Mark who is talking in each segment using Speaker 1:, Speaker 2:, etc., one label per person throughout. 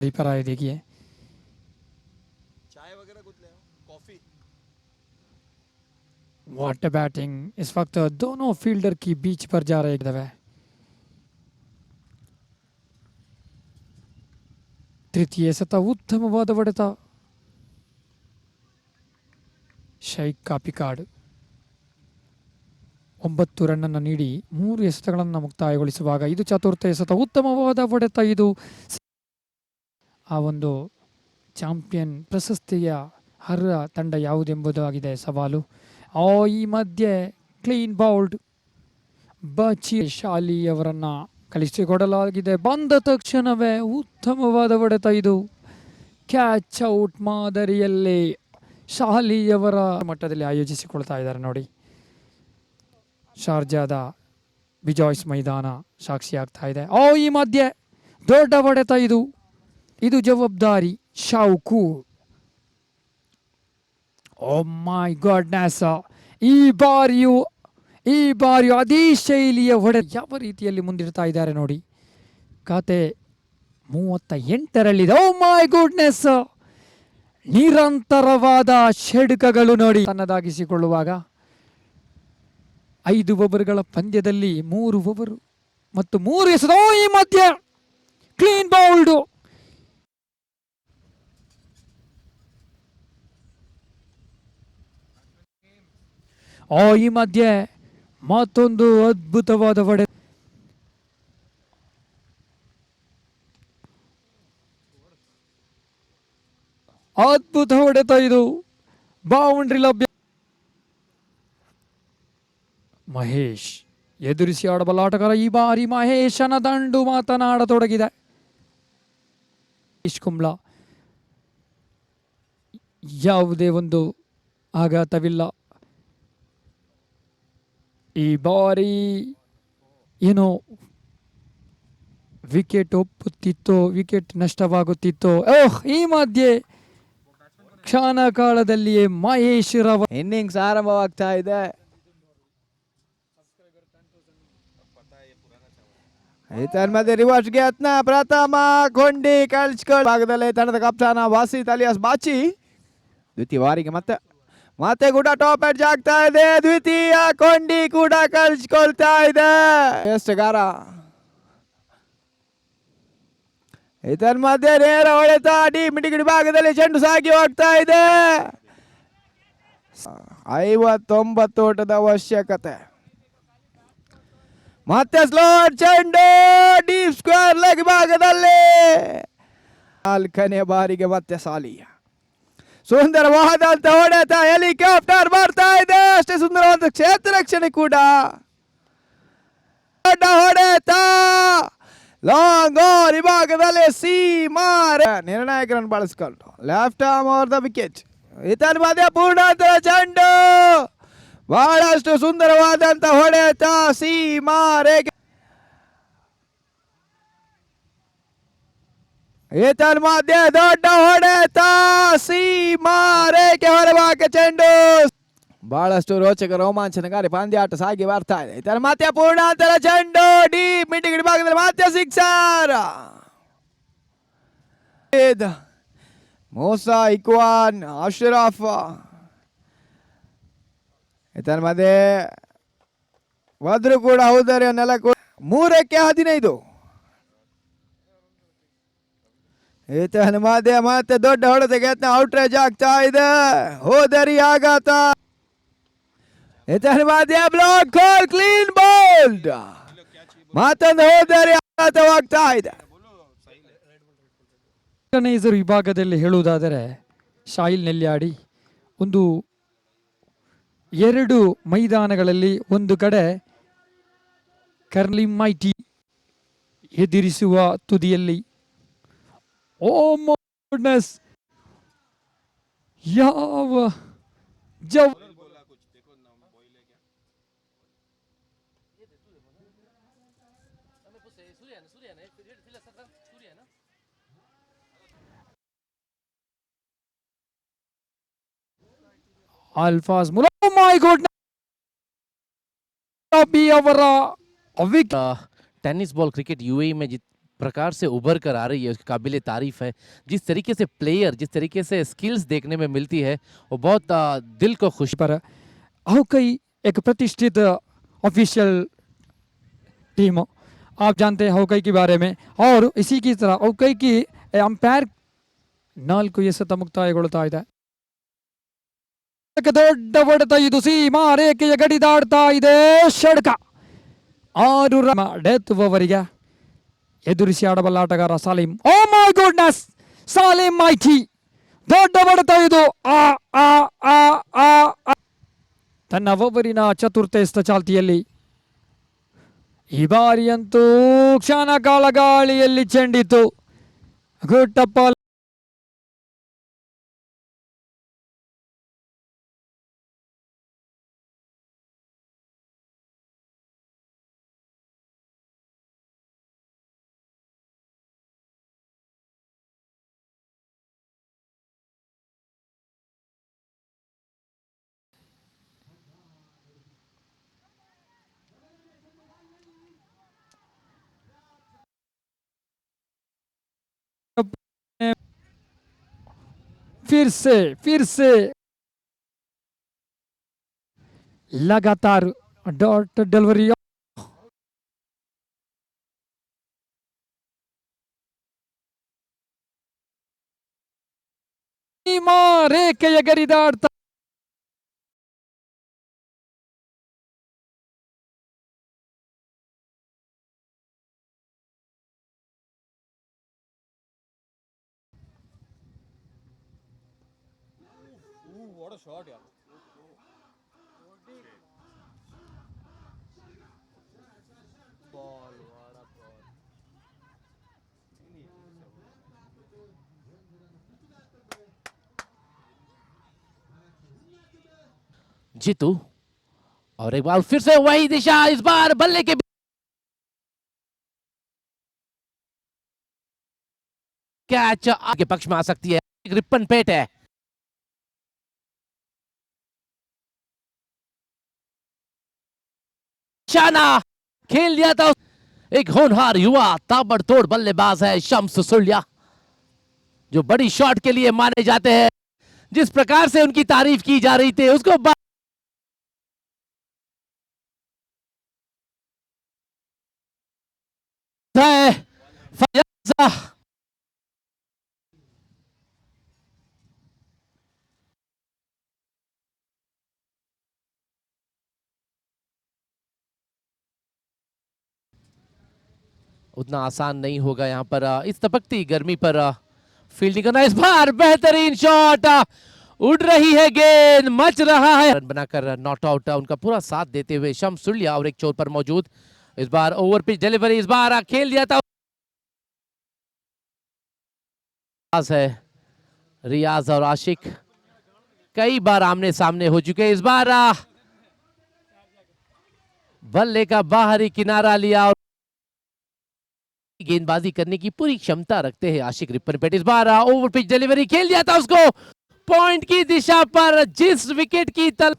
Speaker 1: पर आए देखिए
Speaker 2: चाय वगैरह कुछ ले आओ, कॉफी।
Speaker 1: वाट बैटिंग इस वक्त दोनों फील्डर की बीच पर जा रहे एक दफे तृतीय ಸತ ಉತ್ತಮವಾದ ಹೊಡೆತ ಶೈಕ್ ಕಾಪಿಕಾಡ್ 9 ರನ್ನನ್ನು ನೀಡಿ 3 ಎಸೆತಗಳನ್ನು ಮುಕ್ತಾಯಗೊಳಿಸುವಾಗ ಇದು ಚತುರ್ಥ ಎಸೆತ ಉತ್ತಮವಾದ ಹೊಡೆತ ಇದು ಆ ಒಂದು ಚಾಂಪಿಯನ್ ಪ್ರಶಸ್ತಿಯ ಅರ್ಹ ತಂಡ ಯಾವುದೆಂಬುದಾಗಿದೆ ಸವಾಲು. ಈ ಮಧ್ಯೆ ಕ್ಲೀನ್ ಬೌಲ್ಡ್ ಬಚಿ ಶಾಲಿಯವರನ್ನ ಕಳಿಸಿಕೊಡಲಾಗಿದೆ. ಬಂದ ತಕ್ಷಣವೇ ಉತ್ತಮವಾದ ಹೊಡೆತ ಇದು ಕ್ಯಾಚ್ ಔಟ್ ಮಾದರಿಯಲ್ಲಿ ಶಾಲಿಯವರ ಮಟ್ಟದಲ್ಲಿ ಆಯೋಜಿಸಿಕೊಳ್ತಾ ಇದ್ದಾರೆ ನೋಡಿ. ಶಾರ್ಜಾದ ಬಿಜಾಯ್ಸ್ ಮೈದಾನ ಸಾಕ್ಷಿಯಾಗ್ತಾ ಇದೆ. ಈ ಮಧ್ಯೆ ದೊಡ್ಡ ಹೊಡೆತ ಇದು ಜವಾಬ್ದಾರಿ ಶೌಕು. ಓ ಮೈ ಗಾಡ್ನೆಸ್, ಈ ಬಾರಿಯೂ ಅದೇ ಶೈಲಿಯ ಹೊಡೆ ಯಾವ ರೀತಿಯಲ್ಲಿ ಮುಂದಿಡ್ತಾ ಇದ್ದಾರೆ ನೋಡಿ. ಖಾತೆ 38ರಲ್ಲಿದೆ. ಓ ಮೈ ಗುಡ್ನೆಸ್, ನಿರಂತರವಾದ ಷಡ್ಕಗಳು ನೋಡಿ. ತನ್ನದಾಗಿಸಿಕೊಳ್ಳುವಾಗ 5 ಓವರ್ಗಳ ಪಂದ್ಯದಲ್ಲಿ 3 ಓವರ್ ಮತ್ತು 3 ಎಸೆತ. ಈ ಮಧ್ಯೆ ಕ್ಲೀನ್ ಬೌಲ್ಡ್. ಈ ಮಧ್ಯೆ ಮತ್ತೊಂದು ಅದ್ಭುತವಾದ ಹೊಡೆ. ಅದ್ಭುತ ಹೊಡೆತ ಇದು, ಬೌಂಡ್ರಿ ಲಭ್ಯ. ಮಹೇಶ್ ಎದುರಿಸಿ ಆಡಬಲ್ಲ ಆಟಗಾರ. ಈ ಬಾರಿ ಮಹೇಶನ ದಂಡು ಮಾತನಾಡತೊಡಗಿದೆ. ಮಹೇಶ್ ಕುಂಬ್ಳಾ ಯಾವುದೇ ಒಂದು ಆಘಾತವಿಲ್ಲ. ಈ ಬಾರಿ ಏನೋ ವಿಕೆಟ್ ಒಪ್ಪುತ್ತಿತ್ತೋ, ವಿಕೆಟ್ ನಷ್ಟವಾಗುತ್ತಿತ್ತೋ. ಈ ಮಧ್ಯೆ ಕ್ಷಣ ಕಾಲದಲ್ಲಿಯೇ ಮಹೇಶ್ ರವ
Speaker 3: ಇನ್ನಿಂಗ್ಸ್ ಆರಂಭವಾಗ್ತಾ ಇದೆ. ಮಧ್ಯೆ ರಿವರ್ಸ್ಗೆ ಯತ್ನ. ಪ್ರಥಮ ಕೊಂಡಿ ಕಳಿಸ್ಕೊಳ್ಳ ಭಾಗದಲ್ಲಿ ತಂಡದ ಕಪ್ತಾನ ವಾಸಿತ್ ಅಲಿಯಾಸ್ ಬಾಚಿ ದ್ವಿತೀಯ ಬಾರಿಗೆ ಮತ್ತೆ ಕೂಡ ಟಾಪ್ ಎಡ್ಜ್ ಆಗ್ತಾ ಇದೆ. ದ್ವಿತೀಯ ಕೊಂಡಿ ಕೂಡ ಕಳಿಸ್ಕೊಳ್ತಾ ಇದೆ ಎಷ್ಟಗಾರ. ಮಧ್ಯೆ ನೇರ ಹೊಡೆತ ಡೀಪ್ ಮಿಡಿಗಿಡಿ ಭಾಗದಲ್ಲಿ ಚೆಂಡು ಸಾಗಿ ಹೋಗ್ತಾ ಇದೆ. 59 ಓಟದ ಅವಶ್ಯಕತೆ. ಮತ್ತೆ ಸ್ಲೋಟ್ ಚೆಂಡು ಡೀಪ್ ಸ್ಕ್ವೇರ್ ಲೆಗ್ ಭಾಗದಲ್ಲಿ 4ನೇ ಬಾರಿಗೆ ಮತ್ತೆ ಸಾಲಿಯ ಸುಂದರವಾದಂತ ಹೊಡೆತ. ಹೆಲಿಕಾಪ್ಟರ್ ಬರ್ತಾ ಇದೆ. ಅಷ್ಟೇ ಸುಂದರವಾದ ಕ್ಷೇತ್ರ ರಕ್ಷಣೆ ಕೂಡ. ದೊಡ್ಡ ಹೊಡೆತ ಲಾಂಗ್ ಓವರ್ ವಿಭಾಗದಲ್ಲಿ ಸೀಮಾರ್ ನಿರ್ಣಾಯಕರನ್ನು ಬಳಸಿಕೊಂಡು left arm over the wicket. ಮಧ್ಯೆ ಪೂರ್ಣಾಂತರ ಚೆಂಡು, ಬಹಳಷ್ಟು ಸುಂದರವಾದಂತ ಹೊಡೆತ ಸೀಮಾರೆಗೆ. ಮಧ್ಯೆ ದೊಡ್ಡ ಹೊಡೆತ ಸೀಮಾರೆಗೆ ಹೊರಭಾಗ ಚೆಂಡು. ಬಹಳಷ್ಟು ರೋಚಕ ರೋಮಾಂಚನಕಾರಿ ಪಂದ್ಯಾಟ ಸಾಗಿ ಬರ್ತಾ ಇದೆ. ಮತ್ತೆ ಪೂರ್ಣಾಂತರ ಚೆಂಡು ಡೀಪ್ ಮಿಡ್ವಿಕೆಟ್ ಭಾಗದಲ್ಲಿ ಮತ್ತೆ ಸಿಕ್ಸರ್. ಮೂಸಾ ಇಕ್ವಾನ್ ಅಶ್ರಫ್ ಮಧ್ಯೆ ವದ್ರು ಕೂಡ ಹೌದರೆ ನೆಲ 3ಕ್ಕೆ 15. ಮಧ್ಯೆ ಮತ್ತೆ ದೊಡ್ಡ ಹೊಡೆತಕ್ಕೆ ಯತ್ನ. ಔಟ್ರೇಜ್ ಆಗ್ತಾ ಇದೆ. ಹೋದರಿ ಆಘಾತ. ಮಧ್ಯೆ ಬ್ಲಾಕ್ ಕಾಲ್ ಕ್ಲೀನ್ ಬೌಲ್ಡ್. ಮತ್ತೊಂದು ಹೋದರಿ ಆಘಾತವಾಗ್ತಾ ಇದೆ.
Speaker 1: ಆರ್ಗನೈಸರ್ ವಿಭಾಗದಲ್ಲಿ ಹೇಳುವುದಾದರೆ ಶಾಹಿಲ್ ನೆಲ್ಯಾಡಿ 2 ಮೈದಾನಗಳಲ್ಲಿ ಒಂದು ಕಡೆ ಕರ್ಲಿಂ ಮೈಟಿ ಎದುರಿಸುವ ತುದಿಯಲ್ಲಿ. ಓ ಮೈ ಗುಡ್ನೆಸ್, ಯಾವ ಅಲ್ಫಾಸ್ ಮುಲಾ. ಓ ಮೈ ಗುಡ್ನೆಸ್, ಅವರ
Speaker 4: टेनिस बॉल क्रिकेट यूएई में
Speaker 2: प्रकार से उभर कर आ रही है उसकी काबिल तारीफ है। जिस तरीके से प्लेयर, जिस तरीके से स्किल्स देखने में मिलती है वो बहुत दिल को खुश।
Speaker 1: पर हॉकी एक प्रतिष्ठित ऑफिशियल टीम, आप जानते हैं हॉकी के बारे में, और इसी की तरह हॉकी की अंपೈರ್ 4 ಎಸೆತ ಮುಕ್ತಾಯಗೊಳ್ತಾ ಇದೆ. ದೊಡ್ಡ ಹೊಡೆತ, ಇದು ಸೀಮಾ ರೇಖೆಯ ಗಡಿ ದಾಡ್ತಾ ಇದೆ. ಷಡ್ಕ 6 ರನ್ ಡೆತ್ ಓವರಿಗೆ ಎದುರಿಸಿ ಆಡಬಲ್ಲ ಆಟಗಾರ ಸಾಲಿಂ. ಓ ಮೈ ಗುಡ್ನೆಸ್, ಸಾಲಿಂ ಮೈಟಿ ದೊಡ್ಡ ಹೊಡೆತ ಇದು. ಆ ಆ ಆ ಆ ಆ. ತನ್ನ ಓವರಿನ ಚತುರ್ಥ ಎಸೆತ ಚಾಲ್ತಿಯಲ್ಲಿ ಈ ಬಾರಿಯಂತೂ ಕ್ಷಣ ಕಾಲ ಗಾಳಿಯಲ್ಲಿ ಚೆಂಡಿತ್ತು. ಗುಟ್ಟಪ್ಪ फिर से लगातार डॉट डिलीवरी. ರೇಖೆಯ ಗರಿದಾಡ್ತಾ
Speaker 2: जीतू और एक बार फिर से वही दिशा, इस बार बल्ले के कैच आगे पक्ष में आ सकती है. रिपन पेट है, शाना खेल दिया था. एक होनहार युवा ताबड़तोड़ बल्लेबाज है शम्स सुल्या, जो बड़ी शॉट के लिए माने जाते हैं. जिस प्रकार से उनकी तारीफ की जा रही थी उसको उतना आसान नहीं होगा यहाँ पर इस तपकती गर्मी पर फील्डिंग करना. इस बार बेहतरीन शॉट, उड़ रही है गेंद, मच रहा है. रन बनाकर नॉट आउट, उनका पूरा साथ देते हुए शम्स सुल्या और एक चोर पर मौजूद. इस बार ओवर पिच डिलीवरी, इस बार खेल दिया था. है रियाज और आशिक कई बार आमने सामने हो चुके. इस बार बल्ले का बाहरी किनारा लिया और गेंदबाजी करने की पूरी क्षमता रखते हैं आशिक रिपन पेट. इस बार ओवर पिच डिलीवरी खेल दिया था उसको पॉइंट की दिशा पर, जिस विकेट की तल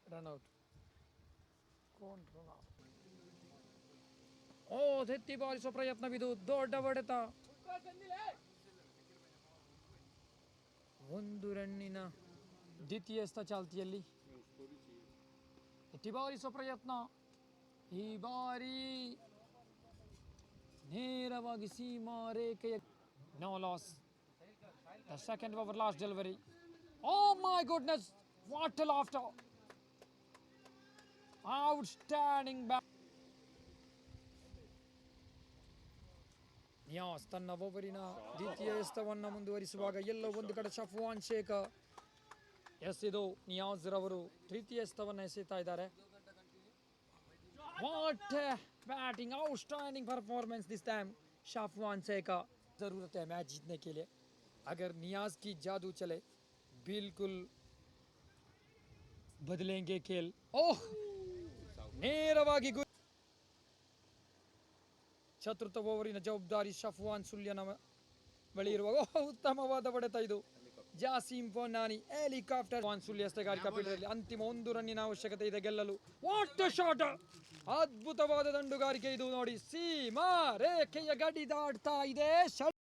Speaker 1: रन आउट. ಓ ದೆತ್ತಿ ಬಾರಿಸುವ ಪ್ರಯತ್ನವಿದು. ದೊಡ್ಡ ಹೊಡೆತ, 1 ರನ್ನಿನ ದ್ವಿತೀಯ ಎಸೆತ ಚಾಲ್ತಿಯಲ್ಲಿ ಎತ್ತಿ ಬಾರಿಸುವ ಪ್ರಯತ್ನ. ಈ ಬಾರಿ ನೇರವಾಗಿ ಸೀಮಾ ರೇಖೆಯ no loss. The second over last delivery. Oh my goodness, what a laughter, outstanding bat. Niyas ತನ್ನ ಓವರಿನ ದ್ವಿತೀಯ ಎಸೆತವನ್ನು ಮುಂದುವರಿಸುವಾಗ ಎಲ್ಲೋ ಒಂದು ಕಡೆ ಶಫ್ವಾನ್ ಶೇಖ್, ಎಸ್ ಇದು ನಿಯಾಜ್ ರವರು ತೃತೀಯ ಎಸೆತವನ್ನು ಎಸೆಯುತ್ತಾ ಇದ್ದಾರೆ. What batting, outstanding performance this time Shafwan Sheikh का. ज़रूरत है मैच जीतने के लिए. अगर नियाज की जादू चले बिल्कुल बदलेंगे खेल. ओह, ನೇರವಾಗಿ ಚತುರ್ಥ ಓವರಿನ ಜವಾಬ್ದಾರಿ ಶಫ್ವಾನ್ ಸುಲ್ಯನ ಬಳಿ ಇರುವಾಗ ಉತ್ತಮವಾದ ಹೊಡೆತ ಇದು. ಜಾಸಿಂ ಪೊನ್ನಾನಿ ಹೆಲಿಕಾಪ್ಟರ್ ಸುಳ್ಯಸ್ತಗಾರಿಕಾ ಪೀಠದಲ್ಲಿ ಅಂತಿಮ 1 ರನ್ನಿನ ಅವಶ್ಯಕತೆ ಇದೆ ಗೆಲ್ಲಲು. What a shot! ಅದ್ಭುತವಾದ ದಂಡುಗಾರಿಕೆ ಇದು ನೋಡಿ. ಸೀಮಾ ರೇಖೆಯ ಗಡಿ ದಾಟ್ತಾ ಇದೆ.